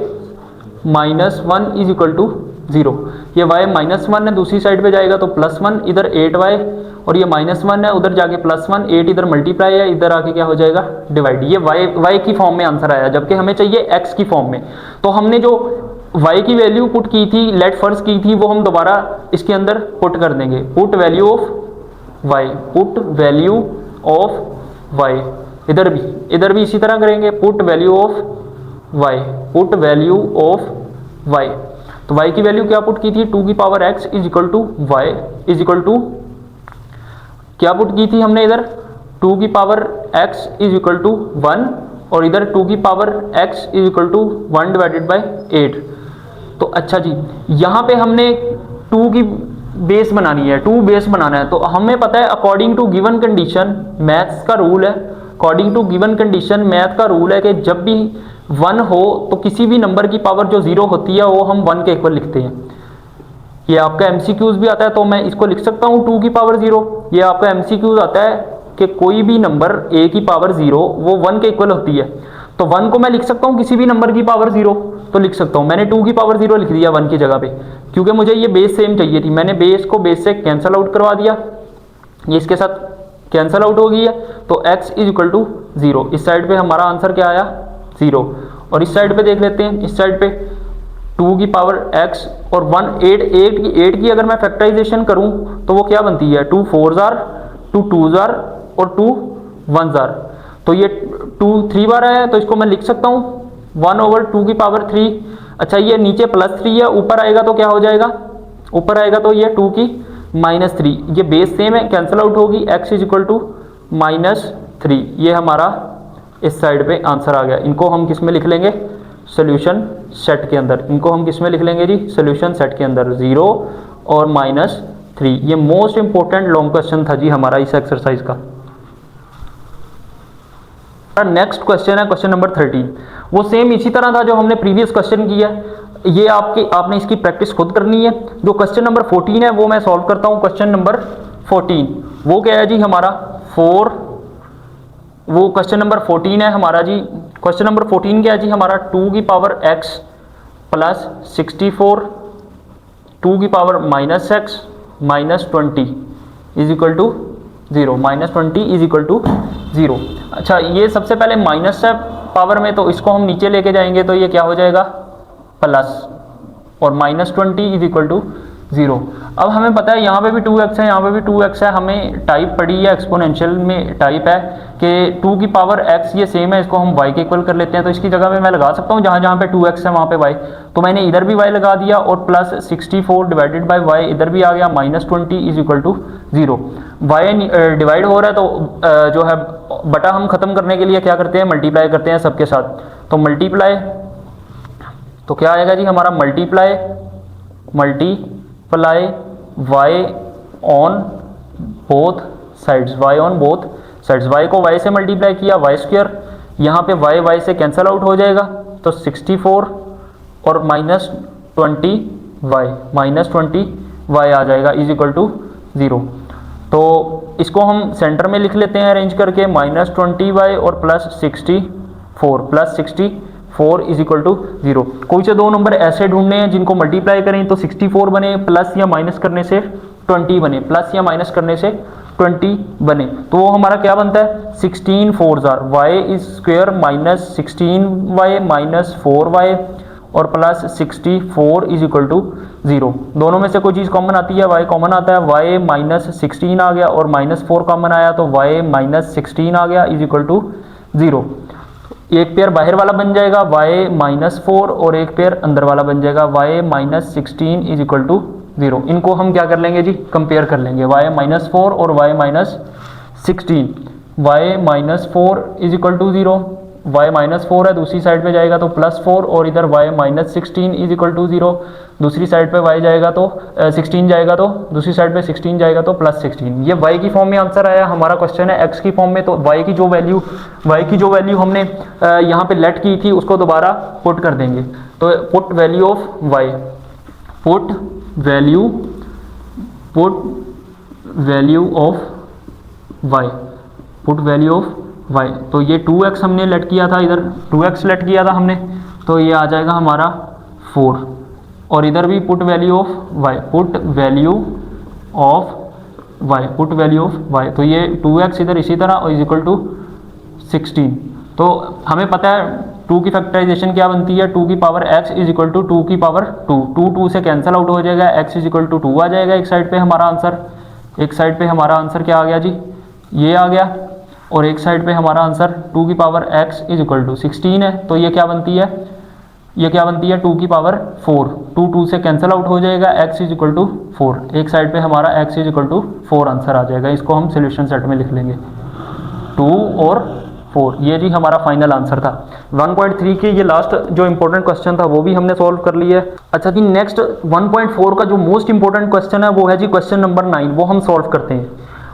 minus 1 is equal to 0। ये y माइनस 1 है, दूसरी साइड पे जाएगा तो प्लस 1, इधर 8y और ये माइनस 1 है, उधर जाके प्लस 1, 8 इधर मल्टीप्लाई है, इधर आके क्या हो जाएगा डिवाइड। ये y की फॉर्म में आंसर आया, जबकि हमें चाहिए x की फॉर्म में। तो हमने जो y की वैल्यू पुट की थी, लेट फर्ज की थी, वो हम दोबारा इसके अंदर पुट कर देंगे। Put value of y, put value of y, इधर भी इसी तरह करेंगे, put value of y, put value of y। तो y की वैल्यू क्या पुट की थी, 2 की power x is equal to y is equal to, क्या पुट की थी हमने इधर 2 की power x is equal to 1 और इधर 2 की power x is equal to 1 divided by 8। तो अच्छा जी, यहाँ पे हमने 2 की बेस बनानी है, 2 बेस बनाना है। तो हमें पता है according to given condition, maths का रूल है, according to given condition math का रूल है कि जब भी 1 हो तो किसी भी नंबर की पावर जो 0 होती है वो हम 1 के इक्वल लिखते हैं। ये आपका एमसीक्यूज भी आता है, तो मैं इसको लिख सकता हूँ 2 की पावर 0। ये आपका एमसीक्यूज आता है कि कोई भी नंबर a की पावर 0 वो 1 के इक्वल होती है। तो 1 को मैं लिख सकता हूँ किसी भी नंबर की पावर 0, तो लिख सकता हूँ। मैंने 2 की पावर 0 लिख दिया 1 की जगह पे, क्योंकि मुझे ये बेस सेम चाहिए थी। मैंने बेस को बेस से कैंसल आउट करवा दिया, ये इसके साथ कैंसल आउट हो गई है, तो x इज इक्वल टू 0। इस साइड पे हमारा आंसर क्या आया 0। और इस साइड पे देख लेते हैं, इस साइड पे 2 की पावर x और 1 8 की अगर मैं फैक्टराइजेशन करूं तो वो क्या बनती है, 2 4 जार, 2 2 जार और 2 1 जार। तो ये 2 3 बार है, तो इसको मैं लिख सकता हूँ 1 ओवर 2 की पावर 3। अच्छा, ये नीचे प्लस 3 है, ऊपर आएगा तो क्या हो जाएगा, ऊपर आएगा तो ये 2 की माइनस 3, ये बेस सेम है, कैंसिल आउट होगी, x इज इक्वल टू -3। ये हमारा इस साइड पे आंसर आ गया। इनको हम किस में लिख लेंगे, सोल्यूशन सेट के अंदर। इनको हम किस में लिख लेंगे जी, सोल्यूशन सेट के अंदर, 0 और -3। ये मोस्ट इंपॉर्टेंट लॉन्ग क्वेश्चन था जी हमारा इस एक्सरसाइज का। नेक्स्ट क्वेश्चन है क्वेश्चन नंबर 13। वो सेम इसी तरह था जो हमने प्रीवियस क्वेश्चन किया। ये आपने इसकी प्रैक्टिस खुद करनी है। जो क्वेश्चन नंबर 14 है वो मैं सॉल्व करता हूँ। क्वेश्चन नंबर 14 वो क्या है जी हमारा 4, वो क्वेश्चन नंबर 14 है हमारा जी। क्वेश्चन नंबर 14 क्या है जी हमारा, 2 की पावर x प्लस 64, 2 की power -x minus 20 is equal to 0, -20 is equal to 0। अच्छा, ये सबसे पहले माइनस है पावर में, तो इसको हम नीचे लेके जाएंगे तो ये क्या हो जाएगा प्लस, और -20 इज इक्वल टू 0। अब हमें पता है यहाँ पे भी 2x है, यहाँ पे भी 2x है। हमें टाइप पड़ी है, एक्सपोनेंशियल में टाइप है कि 2 की पावर x ये सेम है, इसको हम y के इक्वल कर लेते हैं। तो इसकी जगह पे मैं लगा सकता हूँ जहाँ जहाँ पे 2x है वहाँ पे y। तो मैंने इधर भी y लगा दिया और प्लस 64 डिवाइडेड बाई y इधर भी आ गया, -20 is equal to 0। y divide हो रहा है तो जो है बटा हम खत्म करने के लिए क्या करते हैं, मल्टीप्लाई करते हैं सबके साथ। तो मल्टीप्लाई, तो क्या आएगा जी हमारा multiply y on both sides, y on both sides. y को y से मल्टीप्लाई किया, y स्क्वायर, यहाँ पे y से कैंसल आउट हो जाएगा, तो 64 और -20y आ जाएगा इज इक्वल टू 0। तो इसको हम सेंटर में लिख लेते हैं अरेंज करके, -20y और +64 इज इक्वल टू 0। कोई से दो नंबर ऐसे ढूंढने हैं जिनको मल्टीप्लाई करें तो 64 बने, प्लस या माइनस करने से 20 बने, प्लस या माइनस करने से 20 बने। तो वो हमारा क्या बनता है, 16 4 jar y is square -16y -4y और प्लस 64 इज इक्वल टू 0। दोनों में से कोई चीज़ कॉमन आती है, y कॉमन आता है, y माइनस 16 आ गया और माइनस 4 कॉमन आया तो y माइनस 16 आ गया इज इक्वल टू 0। एक पेयर बाहर वाला बन जाएगा y माइनस 4 और एक पेयर अंदर वाला बन जाएगा y minus 16 is equal to 0। इनको हम क्या कर लेंगे जी, कंपेयर कर लेंगे, y माइनस 4 और y minus 16। y minus 4 is equal to 0, y minus 4 है, दूसरी साइड पे जाएगा तो प्लस 4 और इधर y minus 16 is equal to 0। दूसरी साइड पे y जाएगा तो 16 जाएगा तो दूसरी साइड पे 16 जाएगा तो प्लस 16। ये y की फॉर्म में आंसर आया। हमारा क्वेश्चन है x की फॉर्म में, तो y की जो वैल्यू हमने यहाँ पे लेट की थी उसको दोबारा पुट कर देंगे। तो put value of y, put value of y, तो ये 2x हमने लेट किया था, इधर 2x लेट किया था हमने, तो ये आ जाएगा हमारा 4। और इधर भी put value of y, put value of y, तो ये 2x इधर इसी तरह और इज इक्वल टू 16। तो हमें पता है 2 की फैक्टराइजेशन क्या बनती है, 2 की power x is equal to 2 की पावर 2 से कैंसिल आउट हो जाएगा, x इज इक्वल टू 2 आ जाएगा एक साइड पे हमारा आंसर क्या आ गया जी, ये आ गया। और एक साइड पे हमारा आंसर 2 की power x is equal to 16 है, तो ये क्या बनती है 2 की पावर 4, 2 से कैंसिल आउट हो जाएगा, x इज इक्वल टू 4, एक साइड पे हमारा x is equal to 4 answer आ जाएगा। इसको हम सोल्यूशन सेट में लिख लेंगे 2 और 4, ये जी हमारा फाइनल आंसर था। 1.3 के ये लास्ट जो इंपॉर्टेंट क्वेश्चन था वो भी हमने सॉल्व कर लिया है। अच्छा जी, नेक्स्ट 1.4 का जो मोस्ट इंपॉर्टेंट क्वेश्चन है वो है जी क्वेश्चन नंबर 9, वो हम सॉल्व करते हैं।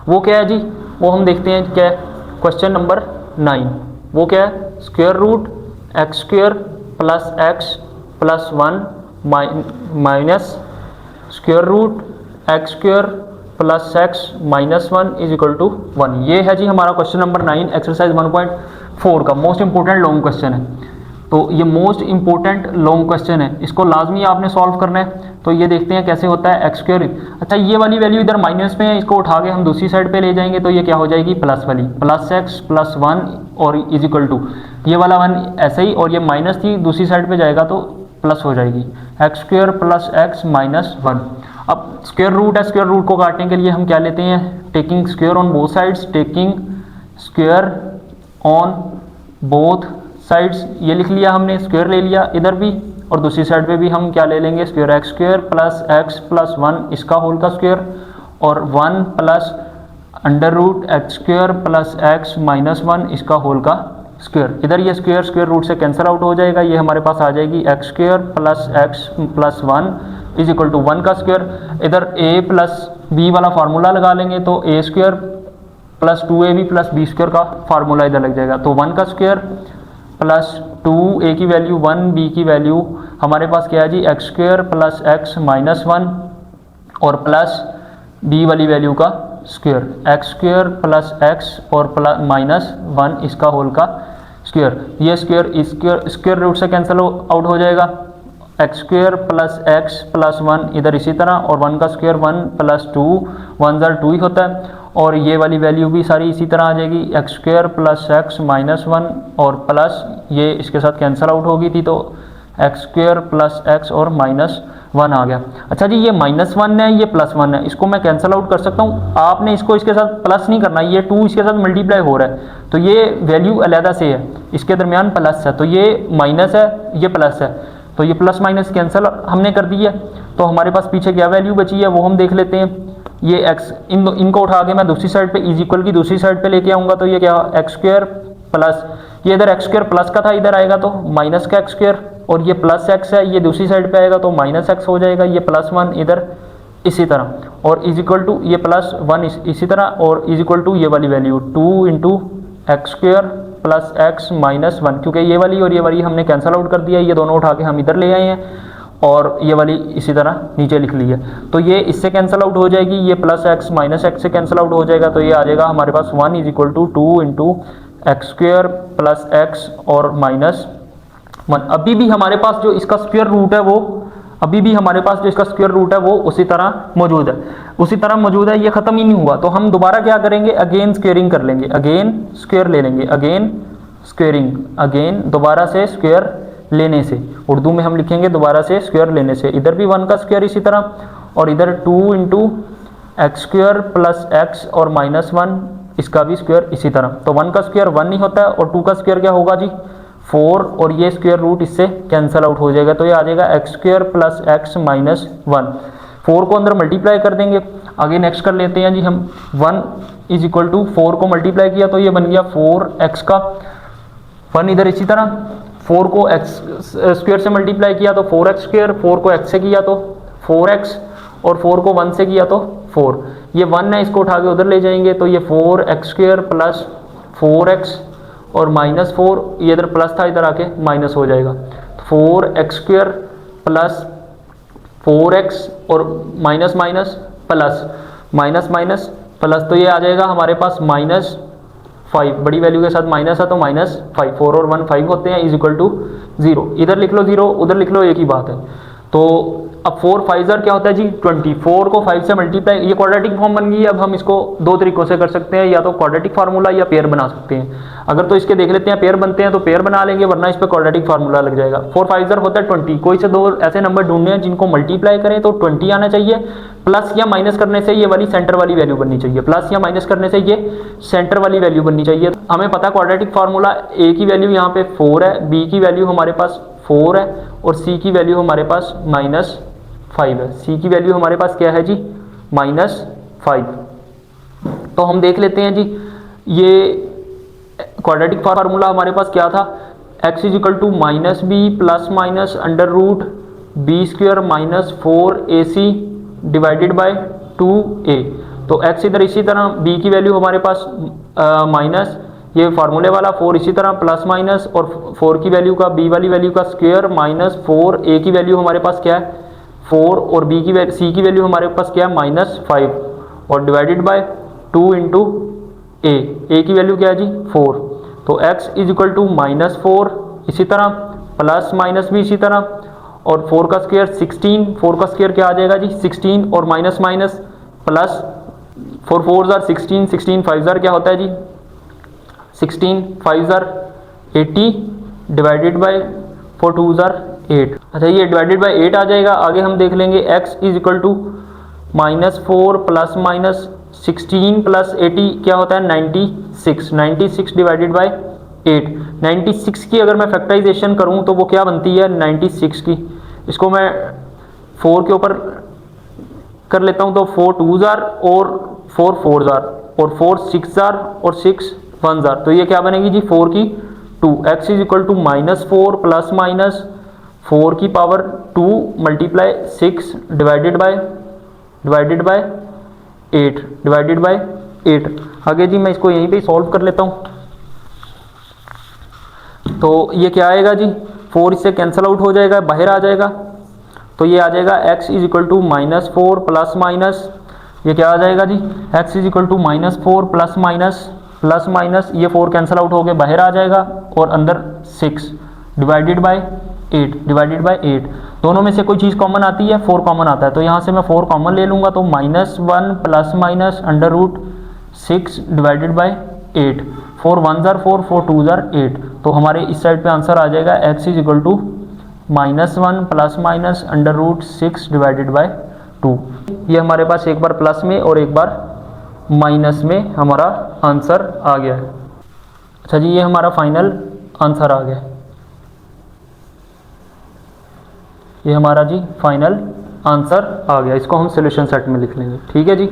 वो क्या है जी, वो हम देखते हैं क्या है। क्वेश्चन नंबर 9 वो क्या है, square root X square plus X plus 1 minus square root X square plus X minus 1 is equal to 1। ये है जी हमारा क्वेश्चन नंबर 9 एक्सरसाइज 1.4 का मोस्ट इंपॉर्टेंट लॉन्ग क्वेश्चन है। तो ये मोस्ट इंपॉर्टेंट लॉन्ग क्वेश्चन है, इसको लाजमी आपने सॉल्व करना है। तो ये देखते हैं कैसे होता है एक्स स्क्वायर। अच्छा, ये वाली वैल्यू इधर माइनस में है, इसको उठा के हम दूसरी साइड पे ले जाएंगे तो ये क्या हो जाएगी प्लस वाली, प्लस एक्स प्लस 1 और इज इक्वल टू ये वाला 1 ऐसे ही, और ये माइनस थी दूसरी साइड पे जाएगा तो प्लस हो जाएगी, X square plus X minus 1। अब स्क्वायर रूट है, स्क्वायर रूट को काटने के लिए हम क्या लेते हैं, taking square on both sides, taking square on both sides, ये लिख लिया हमने, स्क्वायर ले लिया इधर भी, और दूसरी साइड पे भी हम क्या ले लेंगे, स्क्वायर एक्स स्क्वायर प्लस 1 इसका होल का स्क्वायर, और 1 plus under root X square plus X minus 1 इसका होल का स्क्वायर। इधर ये स्क्वायर स्क्वायर रूट से कैंसिल आउट हो जाएगा, ये हमारे पास आ जाएगी X square plus X plus 1 is equal to 1 का स्क्वायर। इधर a प्लस बी वाला फार्मूला लगा लेंगे तो a square plus 2ab plus B square का फार्मूला इधर लग जाएगा, तो 1 का स्क्वायर प्लस 2 a की वैल्यू 1 b की वैल्यू हमारे पास क्या है जी X square plus X minus 1 और प्लस b वाली वैल्यू का square, X square plus X और प्लस माइनस 1 इसका होल का स्क्वायर। ये स्क्वायर रूट से कैंसिल आउट हो जाएगा, X square plus X plus 1 इधर इसी तरह, और 1 का स्क्वायर 1 प्लस 2 1 ज़र 2 ही होता है, और ये वाली वैल्यू भी सारी इसी तरह आ जाएगी, X square plus X minus 1 और प्लस ये इसके साथ कैंसिल आउट होगी थी तो एक्स स्क्वायर प्लस एक्स और माइनस 1 आ गया। अच्छा जी, ये माइनस 1 है, ये प्लस 1 है, इसको मैं कैंसिल आउट कर सकता हूँ। आपने इसको इसके साथ प्लस नहीं करना, ये 2 इसके साथ मल्टीप्लाई हो रहा है तो ये वैल्यू अलहदा से है, इसके दरमियान प्लस है, तो ये माइनस है ये प्लस है, तो ये प्लस माइनस कैंसिल हमने कर दी है। तो हमारे पास पीछे क्या वैल्यू बची है वो हम देख लेते हैं। ये x इनको उठा के मैं दूसरी साइड पे इज इक्वल की दूसरी साइड पे लेके आऊँगा, तो ये क्या एक्स स्क्वायर प्लस ये इधर एक्स स्क्वायर प्लस का था, इधर आएगा तो माइनस का एक्स स्क्वायर, और ये प्लस एक्स है, ये दूसरी साइड पे आएगा तो माइनस एक्स हो जाएगा, ये प्लस 1 इधर इसी तरह, और इज इक्वल टू ये प्लस 1 इसी तरह, और इज इक्वल टू ये वाली value 2 into X square plus X minus 1, क्योंकि ये वाली और ये वाली हमने कैंसिल आउट कर दिया, ये दोनों उठा के हम इधर ले आए हैं, और ये वाली इसी तरह नीचे लिख ली है, तो ये इससे कैंसिल आउट हो जाएगी, ये प्लस एक्स माइनस एक्स से कैंसिल आउट हो जाएगा, तो ये आ जाएगा हमारे पास 1 is equal to 2 into X square plus X और माइनस 1। अभी भी हमारे पास जो इसका स्क्वायर रूट है वो उसी तरह मौजूद है, ये ख़त्म ही नहीं हुआ, तो हम दोबारा क्या करेंगे, अगेन स्क्वेयरिंग कर लेंगे, अगेन स्क्वेयर ले लेंगे, अगेन स्क्वेयरिंग, अगेन दोबारा से स्क्वेयर लेने से, उर्दू में हम लिखेंगे दोबारा से स्क्वायर लेने से। इधर भी 1 का स्क्वायर इसी तरह, और इधर 2 into X square plus X और -1 इसका भी स्क्वायर इसी तरह। तो 1 का स्क्वायर 1 ही होता है और 2 का स्क्वायर क्या होगा जी 4, और ये स्क्वायर रूट इससे कैंसिल आउट हो जाएगा। तो ये आ जाएगा X square plus X minus 1। 4 को अंदर मल्टीप्लाई कर देंगे। आगे नेक्स्ट कर लेते हैं जी हम। 1 इज इक्वल टू 4 को मल्टीप्लाई किया तो ये बन गया 4x का 1। इधर इसी तरह 4 को x स्क्वायर से मल्टीप्लाई किया तो 4x स्क्वायर, 4 को x से किया तो 4x, और 4 को 1 से किया तो 4। ये 1 है, इसको उठा के उधर ले जाएंगे तो ये 4x स्क्वायर प्लस 4x और -4, ये इधर प्लस था इधर आके माइनस हो जाएगा। 4x स्क्वायर प्लस 4x और minus minus plus minus minus plus, तो ये आ जाएगा हमारे पास -5, बड़ी वैल्यू के साथ माइनस है तो -5। 4 और 1 5 होते हैं, इज इक्वल टू 0। इधर लिख लो 0, उधर लिख लो, एक ही बात है। तो अब 4 5 क्या होता है जी 20। 4 को 5 से मल्टीप्लाई, ये क्वाड्रेटिक फॉर्म बन गई। अब हम इसको दो तरीकों से कर सकते हैं, या तो क्वाड्रेटिक फार्मूला या पेयर बना सकते हैं। अगर तो इसके देख लेते हैं पेयर बनते हैं तो पेयर बना लेंगे, वरना इस पर क्वाड्रेटिक फार्मूला लग जाएगा। 4 5 होता है 20। कोई से दो ऐसे नंबर ढूंढने हैं जिनको मल्टीप्लाई करें तो 20 आना चाहिए, प्लस या माइनस करने से ये वाली सेंटर वाली वैल्यू बननी चाहिए, प्लस या माइनस करने से ये सेंटर वाली वैल्यू बननी चाहिए। हमें पता क्वाड्रेटिक फार्मूला, ए की वैल्यू यहाँ पे 4 है, बी की वैल्यू हमारे पास 4 है और सी की वैल्यू हमारे पास -5 है। सी की वैल्यू हमारे पास क्या है जी -5। तो हम देख लेते हैं जी, ये क्वाड्रेटिक फार्मूला हमारे पास क्या था, x is equal to -b plus minus under root B square -4ac divided by 2a। तो x इधर इसी तरह, b की वैल्यू हमारे पास माइनस ये फार्मूले वाला 4 इसी तरह प्लस माइनस, और 4 की वैल्यू का b वाली वैल्यू का स्क्वायर -4, a की वैल्यू हमारे पास क्या है 4, और b की c की वैल्यू हमारे पास क्या है -5, और डिवाइडेड बाय 2 इंटू a की वैल्यू क्या है जी 4। तो x इज इक्वल टू -4 इसी तरह, प्लस माइनस भी इसी तरह, और 4 का स्क्वायर 16, 4 का स्क्वायर क्या आ जाएगा जी 16, और माइनस माइनस प्लस 4 4 16, 16 5 क्या होता है जी 16 5 80 डिवाइडेड बाय 4 2 8। अच्छा, ये डिवाइडेड बाय 8 आ जाएगा। आगे हम देख लेंगे x is equal to -4 plus minus 16 plus 80 क्या होता है 96, 96 डिवाइडेड बाय 8। 96 की अगर मैं फैक्टराइजेशन करूं तो वो क्या बनती है 96 की, इसको मैं 4 के ऊपर कर लेता हूं तो 4 2 और 4 4 और 4 6 और 6 1 तो ये क्या बनेगी जी 4 की 2। x is equal to -4 plus minus 4 की power 2 multiply 6 divided by 8 divided by 8। आगे जी मैं इसको यहीं पे सॉल्व कर लेता हूँ। तो ये क्या आएगा जी 4 इससे कैंसिल आउट हो जाएगा, बाहर आ जाएगा। तो ये आ जाएगा x is equal to -4 plus minus, ये क्या आ जाएगा जी x is equal to -4 plus minus ये 4 कैंसिल आउट हो गए बाहर आ जाएगा, और अंदर 6 डिवाइडेड बाय 8 दोनों में से कोई चीज़ कॉमन आती है, 4 कॉमन आता है। तो यहाँ से मैं 4 कॉमन ले लूँगा तो -1 plus minus under root 6 divided by 8। 4 1 4 4 2 8। तो हमारे इस साइड पे आंसर आ जाएगा x is equal to -1 plus minus under root 6 divided by 2। ये हमारे पास एक बार प्लस में और एक बार माइनस में हमारा आंसर आ गया है। अच्छा जी, ये हमारा फाइनल आंसर आ गया, ये हमारा जी फाइनल आंसर आ गया। इसको हम सॉल्यूशन सेट में लिख लेंगे। ठीक है जी,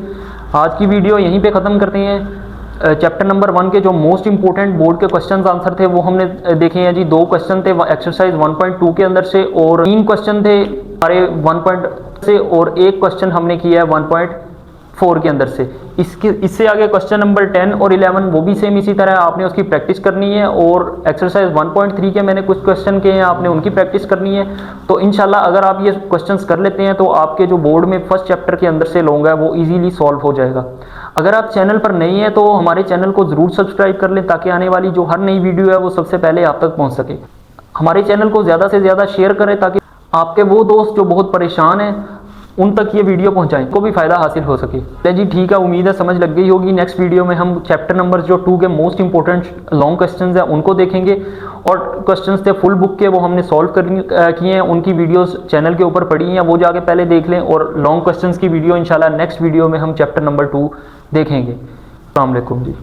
आज की वीडियो यहीं पे ख़त्म करते हैं। चैप्टर नंबर 1 के जो मोस्ट इंपॉर्टेंट बोर्ड के क्वेश्चंस आंसर थे वो हमने देखे हैं जी। 2 क्वेश्चन थे एक्सरसाइज 1.2 के अंदर से, और 3 क्वेश्चन थे हमारे 1. से, और 1 क्वेश्चन हमने किया है 1.4 के अंदर से। इससे आगे क्वेश्चन नंबर 10 और 11 वो भी सेम इसी तरह आपने उसकी प्रैक्टिस करनी है, और एक्सरसाइज 1.3 के मैंने कुछ क्वेश्चन किए हैं, आपने उनकी प्रैक्टिस करनी है। तो इंशाल्लाह अगर आप ये क्वेश्चंस कर लेते हैं तो आपके जो बोर्ड में फर्स्ट चैप्टर के अंदर से लॉन्ग है वो इजीली सॉल्व हो जाएगा। अगर आप चैनल पर नए हैं तो हमारे चैनल को ज़रूर सब्सक्राइब कर लें, ताकि आने वाली जो हर नई वीडियो है वो सबसे पहले आप तक पहुँच सके। हमारे चैनल को ज़्यादा से ज़्यादा शेयर करें ताकि आपके वो दोस्त जो बहुत परेशान हैं उन तक ये वीडियो पहुंचाएं, को भी फायदा हासिल हो सके। तो जी ठीक है, उम्मीद है समझ लग गई होगी। नेक्स्ट वीडियो में हम चैप्टर नंबर जो 2 के मोस्ट इंपॉर्टेंट लॉन्ग क्वेश्चंस हैं उनको देखेंगे, और क्वेश्चंस थे फुल बुक के, वो हमने सॉल्व किए हैं, उनकी वीडियोस चैनल के ऊपर पड़ी हैं, वो जाके पहले देख लें। और लॉन्ग क्वेश्चंस की वीडियो इंशाल्लाह नेक्स्ट वीडियो में हम चैप्टर नंबर 2 देखेंगे। अस्सलाम वालेकुम जी।